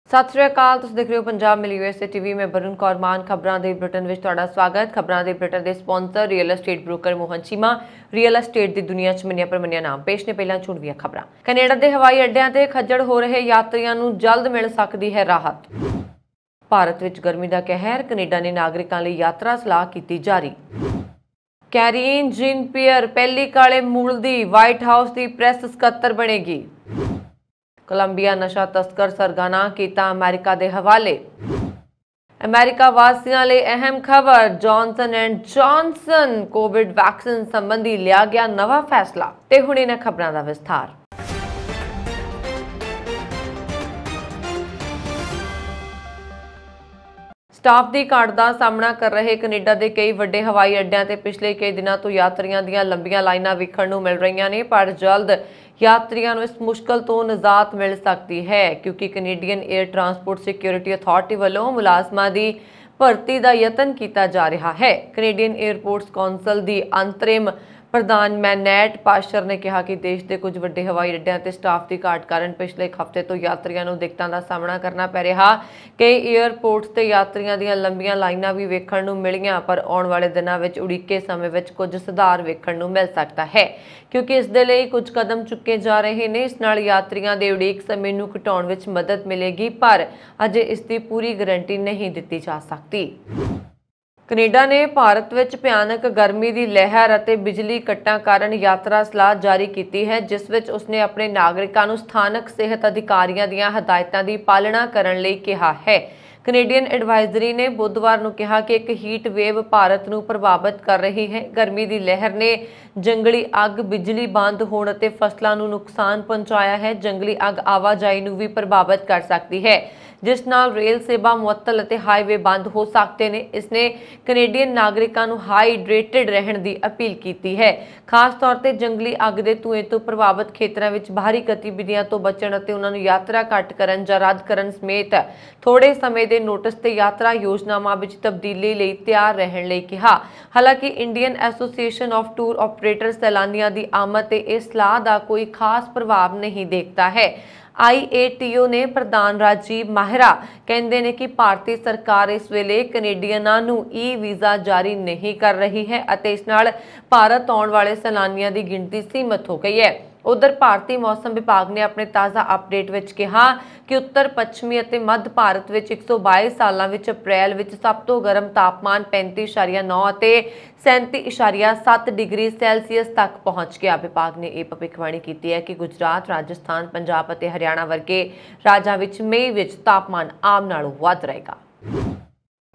सत श्री अकाल। तुसीं देख रहे हो पंजाब मिल यूएसए टीवी। मैं वरुण कौर मान। खबरां दे बुलेटिन विच तुहाडा स्वागत। खबरां दे बुलेटिन दे sponsor real estate broker Mohan Cheema. Real estate दी दुनिया च मन्निया परमन्निया नाम। पेश ने पहलां चुणवीआं खबरां। कनेडा दे हवाई अड्डिਆਂ ते खज्जड़ हो रहे यात्रियों ਨੂੰ जल्द मिल सकती है राहत। भारत विच गर्मी दा कहर। कनेडा ने नागरिकों ਲਈ यात्रा सलाह कीती जारी। कैरीन जीन पियर पहली काले मूल दी वाइट हाउस की प्रैस सकत्तर बनेगी। कोलंबिया नशा तस्कर सरगना किया अमेरिका के हवाले। अमेरिका वासियों लिए अहम खबर। Johnson and Johnson Covid vaccine संबंधी लिया गया नवा फैसला। ते हुण इन्हां खबरां दा विस्तार। स्टाफ की घाट का सामना कर रहे कनेडा के कई वड्डे हवाई अड्डियां ते पिछले कई दिनों तो यात्रियों दी लंबियां लाइनां वेखण नूं मिल रही ने, पर जल्द यात्रियों इस मुश्किल तो निजात मिल सकती है क्योंकि Canadian air transport security authority वालों मुलाजमां की भर्ती का यतन किया जा रहा है। कनेडियन एयरपोर्ट्स कौंसल की अंतरिम प्रधान मैनेट पाशर ने कहा कि देश के कुछ वड्डे हवाई अड्डियां ते स्टाफ की घाट कारण पिछले एक हफ्ते तो यात्रियों को दिक्कतों का सामना करना पै रहा। कई एयरपोर्ट्स ते यात्रियों दी लंबियां लाइनां भी वेखण नूं मिलियां, पर आउण वाले दिनों में उड़ीके समय में कुछ सुधार वेखण नूं मिल सकता है क्योंकि इस दे लई कुछ कदम चुके जा रहे हैं। इस नाल यात्रियों के उड़ीक समय नूं घटाउण विच मदद मिलेगी, पर अजे इसकी पूरी गारंटी नहीं दी जा सकती। कनेडा ने भारत विच भयानक गर्मी की लहर और बिजली कट्टां कारण यात्रा सलाह जारी की है, जिस विच उसने अपने नागरिकों को स्थानक सेहत अधिकारियों दी हदायतों की पालना करने लई कहा है। कनेडियन एडवाइजरी ने बुधवार को कहा कि एक हीट वेव भारत को प्रभावित कर रही है। गर्मी की लहर ने जंगली अग, बिजली बंद होने ते फसलों को नुकसान पहुंचाया है। जंगली अग आवाजाही को भी प्रभावित कर सकती है, जिस नाल रेल सेवा मुअत्तल और हाईवे बंद हो सकते हैं। इसने कनेडियन नागरिकों को हाईड्रेटेड रहने की अपील की है, खास तौर पर जंगली अग के धुएं तो प्रभावित क्षेत्रों में बाहरी गतिविधियों तो बचण और उन्होंने यात्रा घट करन जां रद्द करन समेत थोड़े समय के नोटिस ते यात्रा योजनावां विच तब्दीली लई तैयार रहने लई कहा। हालांकि Indian association of tour operator सैलानियों की आमद ते इस सलाह का कोई खास प्रभाव नहीं देखता है। IATO ने प्रधान राजीव माहिरा कहते हैं कि भारतीय सरकार इस वेले कनेडियनां नूं ई वीज़ा जारी नहीं कर रही है और इस नाल भारत आने वाले सैलानियों की गिनती सीमित हो गई है। उधर भारतीय मौसम विभाग ने अपने ताज़ा अपडेट विच कहा कि उत्तर पश्चिमी और मध्य भारत विच 122 सालों विच अप्रैल विच सब तो गर्म तापमान 35.9 और 37.7 डिग्री सैल्सीयस तक पहुंच गया। विभाग ने यह भविष्यवाणी की है कि गुजरात, राजस्थान, पंजाब और हरियाणा वर्गे राज्यों विच मई विच तापमान आम नालों वध रहेगा।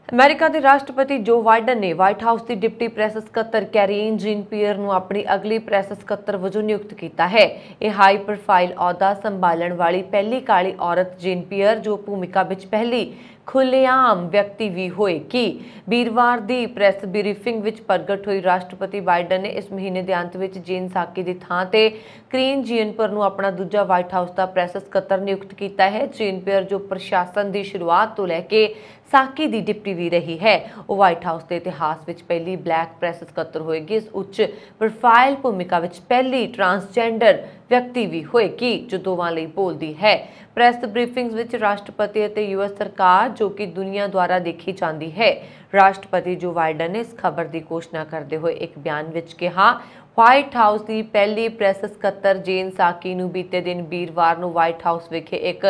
अमेरिका के राष्ट्रपति जो बाइडन ने व्हाइट हाउस की डिप्टी प्रैस सकत्तर कैरीन जीन पियर को अपनी अगली प्रैस सकत्तर वजों नियुक्त किया है। यह हाई प्रोफाइल अहुदा संभालने वाली पहली काली औरत जीन पियर जो भूमिका विच पहली खुलेआम व्यक्ति भी होएगी। वीरवार की प्रैस ब्रीफिंग विच प्रगट हुई राष्ट्रपति बाइडन ने इस महीने के अंत में जेन साकी की थां ते करीन जीन पियर को अपना दूजा व्हाइट हाउस का प्रैस सकत्तर नियुक्त किया है। जीन पियर जो प्रशासन की शुरुआत तो लैके साकी की डिप्टी भी रही है, वो व्हाइट हाउस के इतिहास में पहली ब्लैक प्रैस सकत्तर होएगी। इस उच्च प्रोफाइल भूमिका में पहली ट्रांसजेंडर व्यक्ति भी होएगी जो दोवां लई बोलती है। प्रैस ब्रीफिंग में राष्ट्रपति और यूएस सरकार जो कि दुनिया द्वारा देखी जाती है। राष्ट्रपति जो बाइडन ने इस खबर की घोषणा करते हुए एक बयान में कहा, व्हाइट हाउस की पहली प्रैस सकत्तर जेन साकी नूं बीते दिन वीरवार को व्हाइट हाउस विखे एक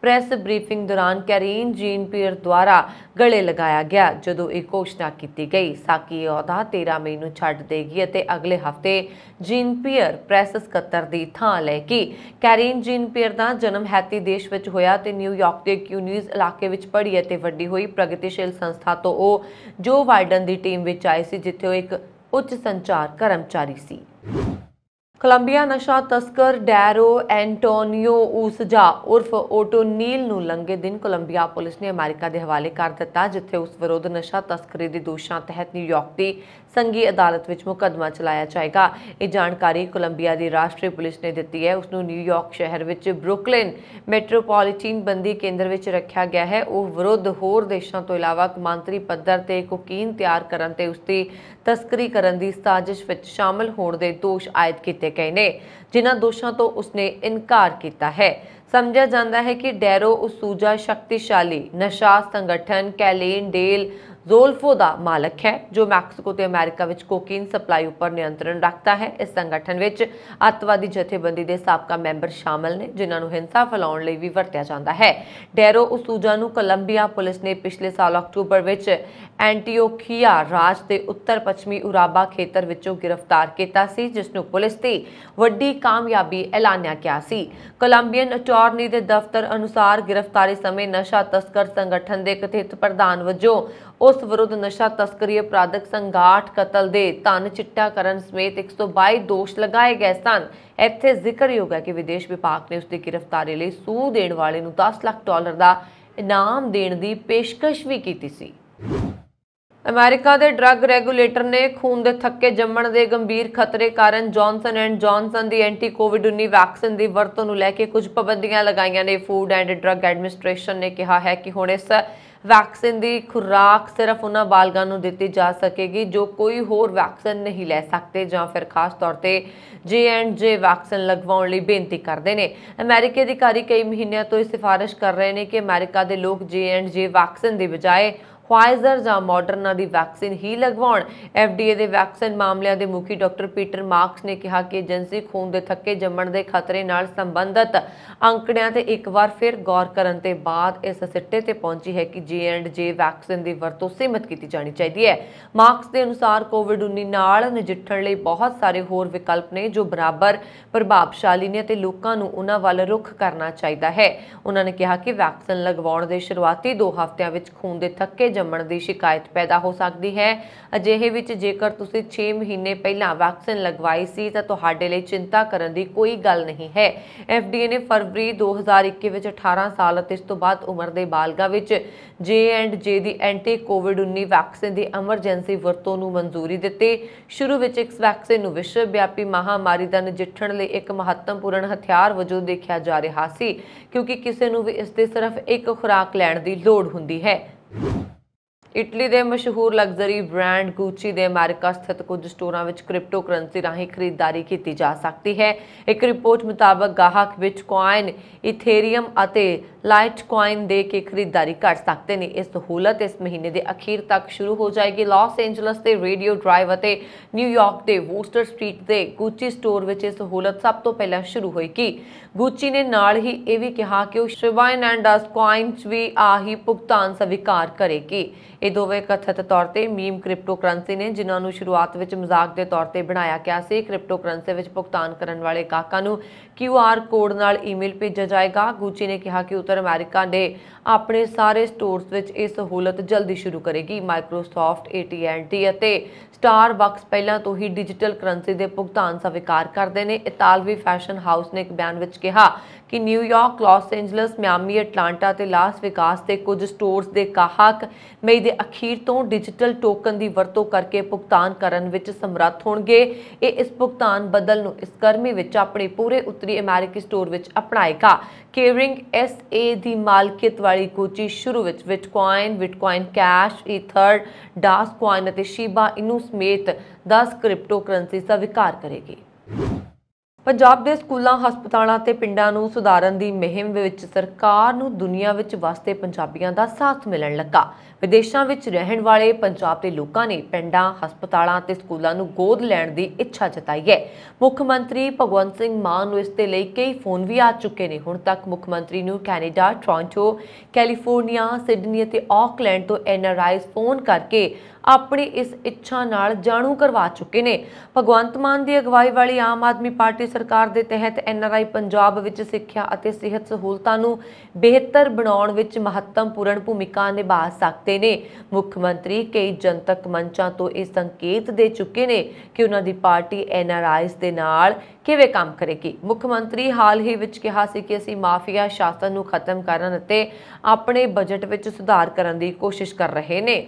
प्रैस ब्रीफिंग दौरान कैरीन जीन पियर द्वारा गले लगाया गया जदों एक घोषणा की गई। साकी अहुदा 13 मई को छड्ड देगी और अगले हफ्ते जीन पियर प्रैस सकत्तर की थां लेगी। कैरीन जीन पियर का जन्म हैती देश में होया ते न्यूयॉर्क के क्यूनीज इलाके में पढ़ी और वड्डी हुई। प्रगतिशील संस्था तो वो जो बाइडन की टीम में आई सी जिथे वो एक उच्च संचार कर्मचारी सी। कोलंबिया नशा तस्कर डैरो एंटोनियो ऊसजा उर्फ ओटोनील नूं लंघे दिन कोलंबिया पुलिस ने अमेरिका के हवाले कर दिता, जिथे उस विरुद्ध नशा तस्करी के दोषों तहत न्यूयॉर्क की संघी अदालत में मुकदमा चलाया जाएगा। ये जानकारी कोलंबिया की राष्ट्रीय पुलिस ने दी है। उसनूं न्यूयॉर्क शहर में ब्रुकलिन मैट्रोपॉलिटन बंदी केंद्र में रखा गया है। वो विरुद्ध होर देशों तो इलावा कौमांतरी पद्धर ते कोकीन तैयार करन ते उसकी तस्करी करन दी साजिश विच शामिल होने के दोष आयद किए गए ने, जिन्हां दोषों तो उसने इनकार किया है। समझा जाता है कि डैरो उसूजा शक्तिशाली नशा संगठन कैलेन डेल ज़ोल्फो का मालक है, जो मैक्सीको ते अमेरिका विच कोकीन सप्लाई उपर नियंत्रण रखता है। इस संगठन विच अतवादी जथेबंदी के साबका मैंबर शामिल ने, जिन्हां नूं हिंसा फैलाउण लई भी वरतिया जांदा है। डैरो उसूजा नूं कोलंबिया पुलिस ने पिछले साल अक्तूबर विच एंटीओखिया राज के उत्तर पश्चिमी उराबा खेतर विचों गिरफ्तार किया सी, जिस नूं पुलिस की वड्डी कामयाबी ऐलानिया गया सी। कोलंबियन अटॉर्नी के दफ्तर अनुसार गिरफ्तारी समय नशा तस्कर संगठन के कथित प्रधान वजों उस विरुद्ध नशा तस्करी अपराधक संगाठ कतल दे धन चिट्टा करन समेत 122 दोष लगाए गए सन। इत्थे जिक्रयोग है कि विदेश विभाग ने उसकी गिरफ्तारी लई सूह देण वाले नूं $10 लाख का इनाम देण दी पेशकश भी की सी। अमेरिका के ड्रग रेगूलेटर ने खून के थक्के जम्मण के गंभीर खतरे कारण जॉनसन एंड जॉनसन की एंटी कोविड-19 वैक्सीन की वरतों नूं लैके कुछ पाबंदियां लगाईयां ने। फूड एंड ड्रग एडमिनिस्ट्रेशन ने कहा है कि हुण इस वैक्सीन की खुराक सिर्फ उन्हां बालगां नूं दित्ती जा सकेगी जो कोई होर वैक्सीन नहीं लै सकते जां फिर खास तौर पर J&J वैक्सीन लगवाउण लई बेनती करते हैं। अमेरिकी अधिकारी कई महीनों तो यह सिफारिश कर रहे हैं कि अमेरिका के लोग J&J वैक्सीन की बजाय फाइजर या मॉडर्ना की वैक्सीन ही लगवाउण। FDA के वैक्सीन मामलों के मुखी डॉक्टर पीटर मार्क्स ने कहा कि एजेंसी खून के थक्के जम्मण के खतरे नाल संबंधित अंकड़ियां ते एक बार फिर गौर करने के बाद इस सिट्टे ते पहुंची है कि J&J वैक्सीन की वरतों सीमित की जानी चाहिए है। मार्क्स के अनुसार कोविड-19 नाल नजिठण लई बहुत सारे होर विकल्प ने जो बराबर प्रभावशाली ने ते लोकां नूं उन्हां वल रुख करना चाहिए है। उन्होंने कहा कि वैक्सीन लगवाउण के शुरुआती 2 हफ्तिਆਂ विच खून के थक्के जम्मण की शिकायत पैदा हो सकती है। अजिहे विच जेकर तुसीं 6 महीने पहला वैक्सीन लगवाई सी तां तुहाडे लई चिंता करन दी कोई गल नहीं है। FDA ने फरवरी 2021 विच 18 साल ते इस तों बाद उम्र के बालगां विच J&J दी एंटी कोविड-19 वैक्सीन की एमरजेंसी वरतों नूं मंजूरी दित्ती। शुरू विच इस वैक्सीन नूं विश्वव्यापी महामारी दा नजिठण लई एक महत्वपूर्ण हथियार वजों देखा जा रहा सी, क्योंकि किसी नूं भी इसदी सिर्फ एक खुराक लैण दी लोड़ हुंदी है। इटली के मशहूर लग्जरी ब्रांड गुची के अमेरिका स्थित कुछ स्टोरों में क्रिप्टो करंसी राही खरीददारी की जा सकती है। एक रिपोर्ट मुताबक गाहक बिटकॉइन, इथेरियम और लाइटकॉइन दे के खरीददारी कर सकते हैं। इस सहूलत इस महीने के अखीर तक शुरू हो जाएगी। लॉस एंजलस के रेडियो ड्राइव और न्यूयॉर्क के वूस्टर स्ट्रीट के गुची स्टोर में यह सहूलत सब तो पहला शुरू होएगी। गुची ने नाल ही यह भी कहा कि शिबाइन एंड डॉजकॉइन भी आही भुगतान स्वीकार करेगी। ये दोवें कथित तौर पर मीम क्रिप्टो करंसी ने, जिन्होंने शुरुआत में मजाक के तौर पर बनाया गया सी। क्रिप्टो करंसी में भुगतान करने वाले गाहकों को QR कोड नाल ईमेल भेजा जाएगा। गुची ने कहा कि उत्तर अमेरिका ने अपने सारे स्टोर्स में यह सहूलत जल्दी शुरू करेगी। माइक्रोसॉफ्ट, AT&T और स्टारबक्स पहला तो ही डिजिटल करंसी के भुगतान स्वीकार करते हैं। इतालवी फैशन हाउस ने एक बयान में कहा कि New York, Los Angeles, Miami, Atlanta और लास वेगास के कुछ स्टोर्स के गाहक मई के अखीर तो डिजिटल टोकन की वरतों करके भुगतान करने में समर्थ होंगे। ये इस भुगतान बदल नूं इस गर्मी में अपने पूरे उत्तरी अमेरिकी स्टोर में अपनाएगा। केवरिंग SA की मालकियत वाली गुची शुरू में बिटकॉइन कैश, ईथर, डॉजकॉइन और शिबा इनू समेत 10 क्रिप्टो करंसी स्वीकार करेगी। पंजाब के स्कूलों, हस्पतालों ते पिंडां नूं सुधारन दी मुहिम विच सरकार नूं दुनिया विच वसदे पंजाबियों का साथ मिलण लगा। विदेशों में रहने वाले पंजाब के लोगों ने पिंडां, हस्पतालों ते स्कूलों नूं गोद लैण दी इच्छा जताई है। मुख्यमंत्री भगवंत सिंह मान नूं इस दे लई कई फोन भी आ चुके हैं। हुण तक मुख्यमंत्री नूं कैनेडा, टोरंटो, कैलीफोर्निया, सिडनी और ऑकलैंड तो NRIs फोन करके अपनी इस इच्छा नाल जाणू करवा चुके हैं। भगवंत मान की अगवाई वाली आम आदमी पार्टी सरकार के तहत NRI पंजाब विच सिक्ख्या और सेहत सहूलतां नूं बेहतर बनाउण विच महत्वपूर्ण भूमिका निभा सकते हैं। मुख्यमंत्री कई जनतक मंचां तो यह संकेत दे चुके हैं कि उन्हां दी पार्टी NRIs दे नाल किवें काम करेगी। मुख्यमंत्री हाल ही विच कहा सी कि असीं माफिया शासन नूं खत्म करन अते अपने बजट विच सुधार करन दी कोशिश कर रहे हैं।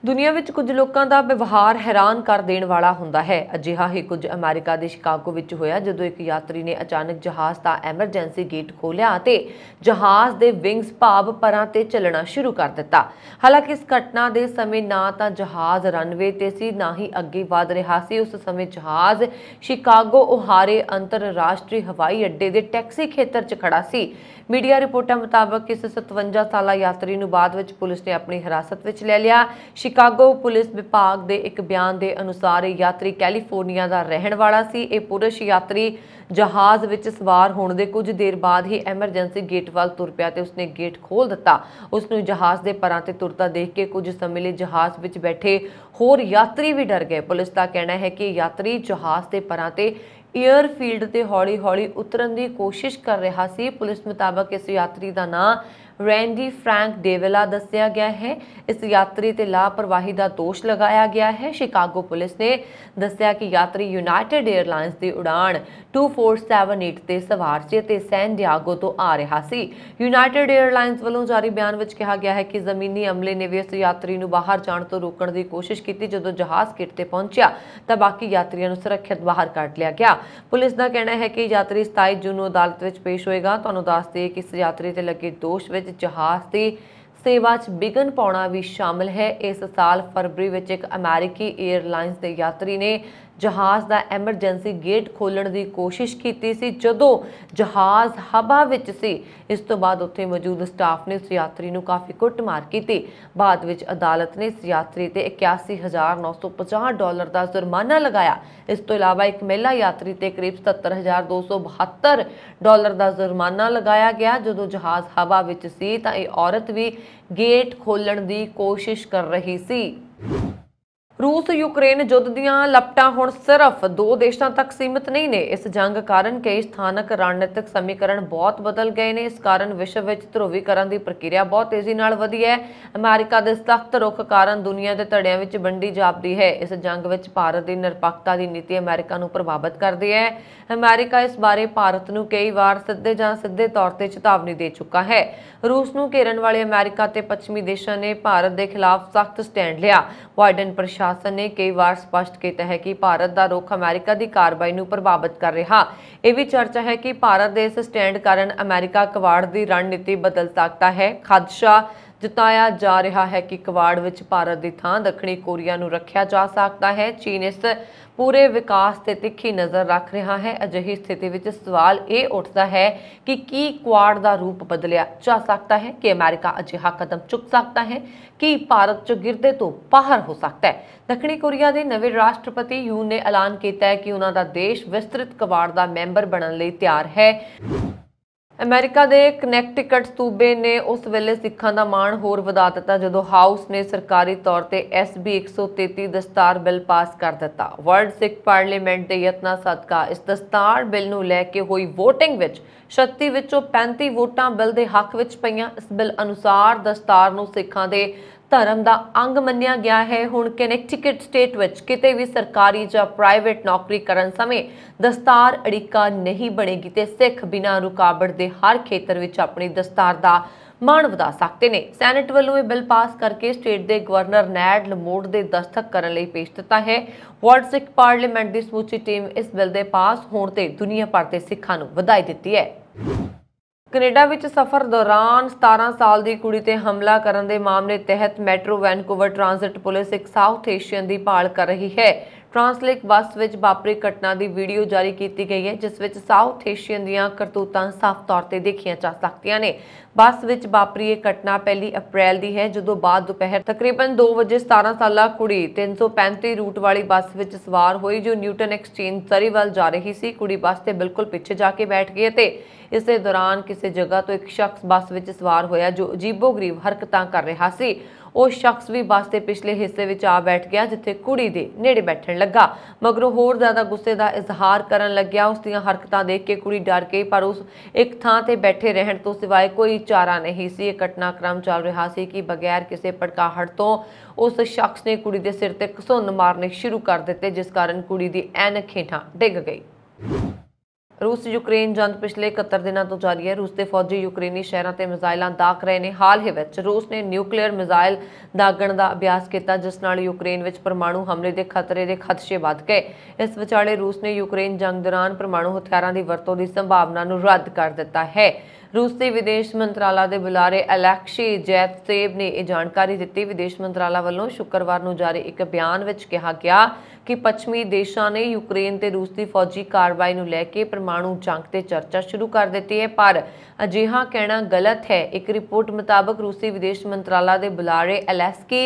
ਦੁਨੀਆ ਵਿੱਚ ਕੁਝ ਲੋਕਾਂ ਦਾ ਵਿਵਹਾਰ ਹੈਰਾਨ ਕਰ ਦੇਣ ਵਾਲਾ ਹੁੰਦਾ ਹੈ। ਅਜਿਹਾ ਹੀ ਕੁਝ ਅਮਰੀਕਾ ਦੇ ਸ਼ਿਕਾਗੋ ਵਿੱਚ ਹੋਇਆ ਜਦੋਂ ਇੱਕ ਯਾਤਰੀ ਨੇ ਅਚਾਨਕ ਜਹਾਜ਼ ਦਾ ਐਮਰਜੈਂਸੀ ਗੇਟ ਖੋਲ੍ਹਿਆ ਅਤੇ ਜਹਾਜ਼ ਦੇ ਵਿੰਗਸ ਭਾਵ ਪਰਾਂ ਤੇ ਚੱਲਣਾ ਸ਼ੁਰੂ ਕਰ ਦਿੱਤਾ। ਹਾਲਾਂਕਿ ਇਸ ਘਟਨਾ ਦੇ ਸਮੇਂ ਨਾ ਤਾਂ ਜਹਾਜ਼ ਰਨਵੇ ਤੇ ਸੀ ਨਾ ਹੀ ਅੱਗੇ ਵਧ ਰਿਹਾ ਸੀ। ਉਸ ਸਮੇਂ ਜਹਾਜ਼ ਸ਼ਿਕਾਗੋ ਓਹਾਰੇ ਅੰਤਰਰਾਸ਼ਟਰੀ ਹਵਾਈ ਅੱਡੇ ਦੇ ਟੈਕਸੀ ਖੇਤਰ 'ਚ ਖੜਾ ਸੀ। ਮੀਡੀਆ ਰਿਪੋਰਟਾਂ ਮੁਤਾਬਕ ਇਸ 57 ਸਾਲਾ ਯਾਤਰੀ ਨੂੰ ਬਾਅਦ ਵਿੱਚ ਪੁਲਿਸ ਨੇ ਆਪਣੀ ਹਿਰਾਸਤ ਵਿੱਚ ਲੈ ਲਿਆ। ਸ਼ਿਕਾਗੋ ਪੁਲਿਸ ਵਿਭਾਗ ਦੇ ਇੱਕ ਬਿਆਨ ਦੇ ਅਨੁਸਾਰ ਇਹ ਯਾਤਰੀ ਕੈਲੀਫੋਰਨੀਆ ਦਾ ਰਹਿਣ ਵਾਲਾ ਸੀ। ਇਹ ਪੁਰਸ਼ ਯਾਤਰੀ ਜਹਾਜ਼ ਵਿੱਚ ਸਵਾਰ ਹੋਣ ਦੇ ਕੁਝ ਦੇਰ ਬਾਅਦ ਹੀ ਐਮਰਜੈਂਸੀ ਗੇਟ ਵੱਲ ਤੁਰ ਪਿਆ ਤੇ ਉਸਨੇ ਗੇਟ ਖੋਲ੍ਹ ਦਿੱਤਾ। ਉਸ ਨੂੰ ਜਹਾਜ਼ ਦੇ ਪਰਾਂ ਤੇ ਤੁਰਦਾ ਦੇਖ ਕੇ ਕੁਝ ਸਮੇਂ ਲਈ ਜਹਾਜ਼ ਵਿੱਚ ਬੈਠੇ ਹੋਰ ਯਾਤਰੀ ਵੀ ਡਰ ਗਏ। ਪੁਲਿਸ ਦਾ ਕਹਿਣਾ ਹੈ ਕਿ ਯਾਤਰੀ ਜਹਾਜ਼ ਦੇ ਪਰਾਂ ਤੇ ਏਅਰਫੀਲਡ ਤੇ ਹੌਲੀ-ਹੌਲੀ ਉਤਰਨ ਦੀ ਕੋਸ਼ਿਸ਼ ਕਰ ਰਿਹਾ ਸੀ। ਪੁਲਿਸ ਮੁਤਾਬਕ ਇਸ ਯਾਤਰੀ ਦਾ ਨਾਂ ਰੈਂਡੀ ਫ੍ਰੈਂਕ ਡੇਵਿਲਾ ਦੱਸਿਆ ਗਿਆ ਹੈ। ਇਸ ਯਾਤਰੀ ਤੇ ਲਾਪਰਵਾਹੀ ਦਾ ਦੋਸ਼ ਲਗਾਇਆ ਗਿਆ ਹੈ। ਸ਼ਿਕਾਗੋ ਪੁਲਿਸ ਨੇ ਦੱਸਿਆ ਕਿ ਯਾਤਰੀ ਯੂਨਾਈਟਿਡ ਏਅਰਲਾਈਨਸ ਦੀ ਉਡਾਣ 2478 ਤੇ ਸਵਾਰ ਸੀ ਅਤੇ ਸੈਨ ਡਿਆਗੋ ਤੋਂ ਆ ਰਿਹਾ ਸੀ। ਯੂਨਾਈਟਿਡ ਏਅਰਲਾਈਨਸ ਵੱਲੋਂ ਜਾਰੀ ਬਿਆਨ ਵਿੱਚ ਕਿਹਾ ਗਿਆ ਹੈ ਕਿ ਜ਼ਮੀਨੀ ਅਮਲੇ ਨੇ ਵੀ ਇਸ ਯਾਤਰੀ ਨੂੰ ਬਾਹਰ ਜਾਣ ਤੋਂ ਰੋਕਣ ਦੀ ਕੋਸ਼ਿਸ਼ ਕੀਤੀ। ਜਦੋਂ ਜਹਾਜ਼ ਗੇਟ ਤੇ ਪਹੁੰਚਿਆ ਤਾਂ ਬਾਕੀ ਯਾਤਰੀਆਂ ਨੂੰ ਸੁਰੱਖਿਅਤ ਬਾਹਰ ਕੱਢ ਲਿਆ ਗਿਆ। ਪੁਲਿਸ ਦਾ ਕਹਿਣਾ ਹੈ ਕਿ ਯਾਤਰੀ 27 ਜੂਨ ਨੂੰ ਅਦਾਲਤ ਵਿੱਚ ਪੇਸ਼ ਹੋਏਗਾ। ਤੁਹਾਨੂੰ ਦੱਸ ਦਈਏ ਕਿ ਇਸ ਯਾਤਰੀ ਤੇ ਲੱਗੇ ਦੋਸ਼ ਵਿੱਚ ਜਹਾਜ਼ ਦੀ ਸੇਵਾ 'ਚ ਵਿਘਨ ਪਾਉਣਾ ਵੀ ਸ਼ਾਮਲ ਹੈ। ਇਸ ਸਾਲ ਫਰਵਰੀ ਵਿੱਚ ਇੱਕ ਅਮਰੀਕੀ ਏਅਰਲਾਈਨਸ ਦੇ ਯਾਤਰੀ ਨੇ ਜਹਾਜ਼ ਦਾ ਐਮਰਜੈਂਸੀ ਗੇਟ ਖੋਲ੍ਹਣ ਦੀ ਕੋਸ਼ਿਸ਼ ਕੀਤੀ ਸੀ ਜਦੋਂ ਜਹਾਜ਼ ਹਵਾ ਵਿੱਚ ਸੀ। ਇਸ ਤੋਂ ਬਾਅਦ ਉੱਥੇ ਮੌਜੂਦ ਸਟਾਫ ਨੇ ਉਸ ਯਾਤਰੀ ਨੂੰ ਕਾਫੀ ਕੁੱਟਮਾਰ ਕੀਤੀ। ਬਾਅਦ ਵਿੱਚ ਅਦਾਲਤ ਨੇ ਇਸ ਯਾਤਰੀ ਤੇ $81,950 ਦਾ ਜੁਰਮਾਨਾ ਲਗਾਇਆ। ਇਸ ਤੋਂ ਇਲਾਵਾ ਇੱਕ ਮਹਿਲਾ ਯਾਤਰੀ ਤੇ ਕਰੀਬ $77,272 ਦਾ ਜੁਰਮਾਨਾ ਲਗਾਇਆ ਗਿਆ। ਜਦੋਂ ਜਹਾਜ਼ ਹਵਾ ਵਿੱਚ ਸੀ ਤਾਂ ਇਹ ਔਰਤ ਵੀ ਗੇਟ ਖੋਲ੍ਹਣ ਦੀ ਕੋਸ਼ਿਸ਼ ਕਰ ਰਹੀ ਸੀ। रूस यूक्रेन युद्ध दीआं लपटां हुण सिर्फ दो देशों तक सीमित नहीं ने। इस जंग कारण कई स्थानक रणनीतिक समीकरण बहुत बदल गए ने। इस कारण विश्व में ध्रुवीकरण की प्रक्रिया बहुत तेजी नाल वधी है। अमेरिका के सख्त रुख कारण दुनिया के धड़ियां विच वंडी जापदी है। इस जंग विच भारत की निरपक्षता की नीति अमेरिका नूं प्रभावित करदी है। अमेरिका इस बारे भारत नूं कई बार सिद्धे जां सिद्धे तौर ते चेतावनी दे चुका है। रूस नूं घेरन वाले अमेरिका ते पश्चिमी देशों ने भारत के खिलाफ सख्त स्टैंड लिया। बाइडन प्रशासन ने कई बार स्पष्ट किया है कि भारत का रुख अमेरिका की कार्रवाई नूं प्रभावित कर रहा। यह भी चर्चा है कि भारत के इस स्टैंड कारण अमेरिका कवाड़ की रणनीति बदल सकता है। खदशा जताया जा रहा है कि कवाड़ विच भारत की थां दक्षिणी कोरिया नूं रखिया जा सकता है। चीन इस पूरे विकास ते तिखी नज़र रख रहा है। अजिही स्थिति विच सवाल ये उठता है कि की क्वाड का रूप बदलिया जा सकता है, कि अमेरिका अजिहा कदम चुक सकता है, कि भारत चौगिरदे तो बाहर हो सकता है। दक्षिणी कोरिया के नवे राष्ट्रपति यून ने ऐलान किया है कि उन्होंने देश विस्तृत कवाड़ का मैंबर बनने लई तैयार है। अमेरिका के कनैक्टिकट सूबे ने उस वेले सिखां दा मान होर वधा दिता जदों हाउस ने सरकारी तौर पर SB 133 दस्तार बिल पास कर दिता। वर्ल्ड सिख पार्लीमेंट के यत्नां सदका इस दस्तार बिल नूं लैके हुई वोटिंग विच 36 विचों 35 वोटां बिल के हक विच पईआं। इस बिल अनुसार दस्तार नूं सिखां दे धर्म का अंग मन्निया गया है। हुण कनैक्टिकट स्टेट विच किते भी सरकारी या प्राइवेट नौकरी करन समय दस्तार अड़िका नहीं बनेगी ते सिख बिना रुकावट के हर खेतर विच अपनी दस्तार का मान वधा सकते हैं। सैनेट वालों यह बिल पास करके स्टेट के गवर्नर नैड लमोट के दस्तखत करने लई पेश दिता है। वर्ल्ड सिख पार्लीमेंट की समूची टीम इस बिल के पास होने ते दुनिया भर के सिखां नूं वधाई दित्ती है। कनेडा विच सफर दौरान 17 साल की कुड़ी ते हमला करने के मामले तहत मैट्रो वैनकूवर ट्रांजिट पुलिस एक साउथ एशियन की भाल कर रही है। ट्रांसलिक बस विच वापरी घटना की वीडियो जारी की गई है जिस विच साउथ एशियन दीआं करतूतां साफ तौर पर देखियां जा सकदियां ने। बस विच वापरी ये घटना 1 अप्रैल की है जदों बाद दोपहर तकरीबन 2 बजे 17 साला कुड़ी 335 रूट वाली बस विच सवार हुई जो न्यूटन एक्सचेंज सरी वाल जा रही सी। कुड़ी बस के बिल्कुल पिछे जाके बैठ गई ते इस दौरान किसी जगह तो एक शख्स बस विच सवार होया जो अजीबो-गरीब हरकतां कर रहा सी। वो शख्स भी बस के पिछले हिस्से विच आ बैठ गया जिथे कुड़ी दे नेड़े बैठण लगा। मगरों होर ज़्यादा गुस्से का इजहार करन लग्या। उसदियां हरकतां देख के कुड़ी डर गई पर उस एक थां ते बैठे रहण तो सिवाय कोई चारा नहीं सी। यह घटनाक्रम चल रहा सी कि बगैर किसी भड़काहट तो उस शख्स ने कुड़ी दे सिर ते घसुन्न मारने शुरू कर दिते जिस कारण कुड़ी दी ऐनक हेठां डिग गई। रूस यूक्रेन जंग पिछले 71 दिनों तो जारी है। रूस के फौजी यूक्रेनी शहरों से मिसाइल दाग रहे हैं। हाल ही में रूस ने न्यूक्लीयर मिसाइल दागण का अभ्यास किया, जिस नाल यूक्रेन में परमाणु हमले के खतरे के खदशे वध गए। इस विचाले रूस ने यूक्रेन जंग दौरान परमाणु हथियारों की वरतों की संभावना को रद्द कर दिता है। रूस के विदेश मंत्रालय के बुलारे अलेक्सी जैतसेव ने यह जानकारी दी। विदेश मंत्रालय वालों शुक्रवार को जारी एक बयान में कहा गया कि पश्चिमी देशों ने यूक्रेन ते रूस की फौजी कार्रवाई को लैके परमाणु जंग से चर्चा शुरू कर दी है, पर अजिहा कहना गलत है। एक रिपोर्ट मुताबक रूसी विदेश मंत्रालय के बुलारे अलेक्सी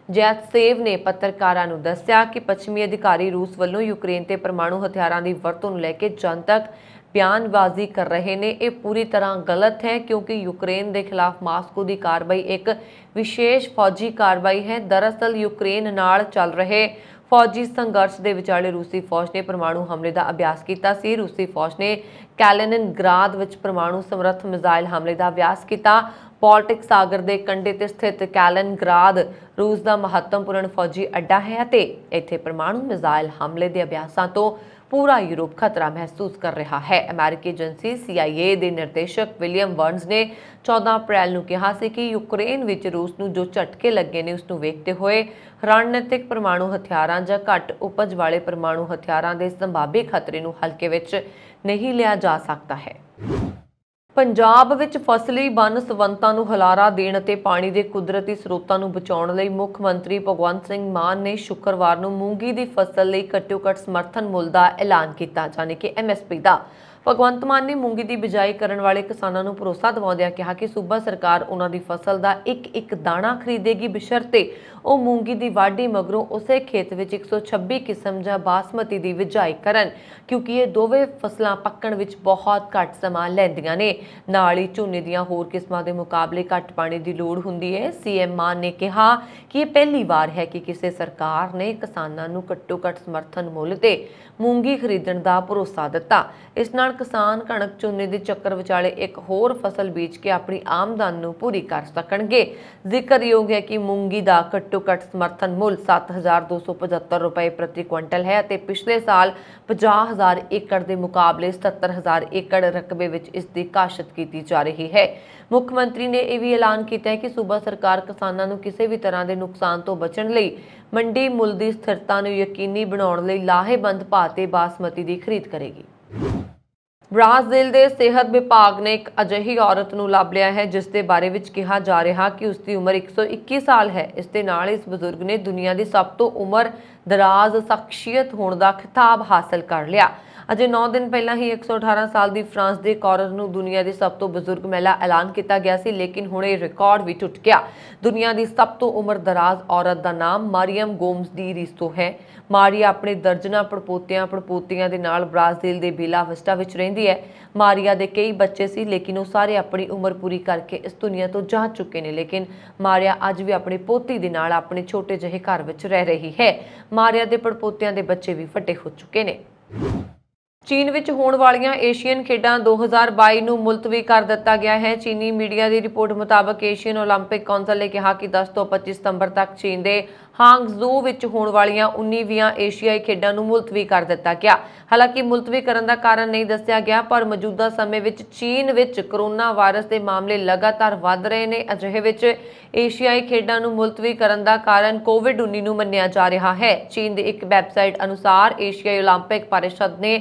जैतसेव ने पत्रकारों को दस्सिया कि पश्चिमी अधिकारी रूस वालों यूक्रेन से परमाणु हथियारों की वरतों को लैके जनतक बयानबाजी कर रहे हैं। ये पूरी तरह गलत है, क्योंकि यूक्रेन के खिलाफ मास्को की कार्रवाई एक विशेष फौजी कार्रवाई है। दरअसल यूक्रेन नाल चल रहे फौजी संघर्ष के विचाले रूसी फौज ने परमाणु हमले का अभ्यास किया सी। रूसी फौज ने कैलिनिनग्राद विच परमाणु समर्थ मिसाइल हमले का अभ्यास किया। बाल्टिक सागर के कंढे ते स्थित कैलिनिनग्राद रूस का महत्वपूर्ण फौजी अड्डा है। इत्थे परमाणु मिसाइल हमले के अभ्यासों तो पूरा यूरोप खतरा महसूस कर रहा है। अमेरिकी एजेंसी CIA के निर्देशक विलियम बर्न्स ने 14 अप्रैल को कहा कि यूक्रेन में रूस को जो झटके लगे ने उसनू वेखते हुए रणनीतिक परमाणु हथियारों या घट उपज वाले परमाणु हथियारों के संभावी खतरे को हल्के विच नहीं लिया जा सकता है। पंजाब विच फसली वन संबंधां नूं हुलारा देण ते पानी के कुदरती स्रोतां नूं बचाउण लई मुख मंत्री भगवंत सिंह मान ने शुक्रवार नूं मूंगी की फसल लई घट्टो-घट्ट समर्थन मुल का ऐलान किया, यानी कि MSP का। भगवंत मान ने मूंगी की बिजाई करने वाले किसानों को भरोसा दिवाउंदिआं कहा कि सूबा सरकार उन्हां दी फसल का एक दाणा खरीदेगी, बशर्ते ਉਹ मूंगी की वाढी मगरों उस खेत में 126 किस्म या बासमती की बिजाई करन, क्योंकि ये दोवें फसलां पक्कण विच बहुत घट समा लैंदियां ने। नाल ही झोने दीआं होर किस्मां दे मुकाबले घट पानी की लोड़ हुंदी है। CM मान ने कहा कि यह पहली बार है कि किसी सरकार ने किसानों को घट्टो घट समर्थन मुल ते मूंगी खरीदण का भरोसा दिता। इस नाल किसान कणक झोने के चक्कर विचाले एक होर फसल बीज के अपनी आमदन नूं पूरी कर सकणगे। जिक्रयोग है कि मूंगी का घट्टो घट समर्थन मुल 7,275 रुपए प्रति क्विंटल है। पिछले साल 50,000 एकड़ के मुकाबले 77,000 एकड़ रकबे विच इसकी काशत की जा रही है। मुख्यमंत्री ने यह भी ऐलान किया है कि सूबा सरकार किसानों को किसी भी तरह के नुकसान तो बचण लई मंडी मुल की स्थिरता को यकीनी बनाउण लई लाहेबंद भाव ते बासमती की खरीद करेगी। ब्राजील के सेहत विभाग ने एक अजिही औरत को लभ लिया है जिसके बारे में कहा जा रहा कि उसकी उम्र 121 साल है। इसके नाल इस बजुर्ग ने दुनिया की सब तो उम्र दराज शख्सियत होने का खिताब हासिल कर लिया। अजे 9 दिन पहला ही 118 साल की फ्रांस की एक औरत को दुनिया की सब तो बुजुर्ग महिला ऐलान किया गया सी, लेकिन हुण यह रिकॉर्ड भी टुट गया। दुनिया की सब तो उम्र दराज औरत का नाम मारियम गोम्स डी रिस्टो है। मारिया अपने दर्जना पड़पोतियां दे नाल ब्राजील के बेला विस्टा विच रहिंदी है। मारिया के कई बच्चे सी, लेकिन वो सारे अपनी उम्र पूरी करके इस दुनिया तो जा चुके हैं। लेकिन मारिया अज भी अपनी पोती दे नाल अपने छोटे जहे घर विच रह रही है। मारिया के पड़पोतियां के बच्चे भी फटे हो चुके हैं। चीन विच होण वालियां एशियन खेडां 2022 नूं मुलतवी कर दिता गया है। चीनी मीडिया की रिपोर्ट मुताबक एशियन ओलंपिक कौंसल ने कहा कि 10 तो 25 सितंबर तक चीन के हांगजू विच होण वालियां 19वीं एशियाई खेडां नूं मुलतवी कर दिता गया। हालांकि मुलतवी करन दा कारण नहीं दस्सिया गया, पर मौजूदा समय विच चीन विच कोरोना वायरस के मामले लगातार वध रहे हैं। अजिहे विच एशियाई खेडां नूं मुलतवी करन दा कारण कोविड-19 नूं मन्निया जा रहा है। चीन की एक वैबसाइट अनुसार एशियाई ओलंपिक परिषद ने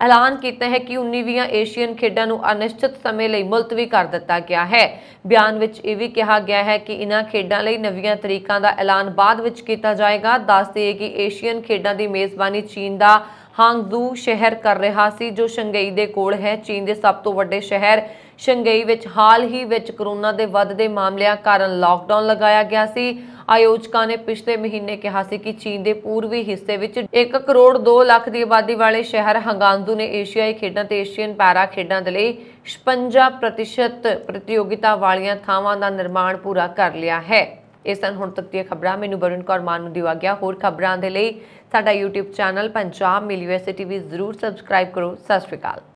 ऐलान किया है कि 19वीं एशियन खेडां नूं अनिश्चित समय लई मुलतवी कर दिता गया है। बयान विच यह भी कहा गया है कि इन्हां खेडां लई नवीं तरीकां दा ऐलान बाद विच किया जाएगा। दस दिए कि एशियन खेडां की मेज़बानी चीन का हांगजू शहर कर रहा सी, जो शंघई दे कोल है। चीन के सब तो वड्डे शहर शंघई विच हाल ही विच कोरोना के वधदे मामलों कारण लॉकडाउन लगाया गया सी। आयोजकों ने पिछले महीने कहा सी कि चीन के पूर्वी हिस्से विच 1 करोड़ 2 लाख की आबादी वाले शहर हांगजू ने एशियाई खेडां ते एशियन पैरा खेडां दे लई 56% प्रतियोगिता वालियां थावां दा निर्माण पूरा कर लिया है। इस सन हुण तक दी खबरां। मैनूं वरुण कौर मान नूं दिवा गया। होर खबरां दे लई साडा YouTube channel Punjab Mail USA TV जरूर सबसक्राइब करो। सत श्री अकाल।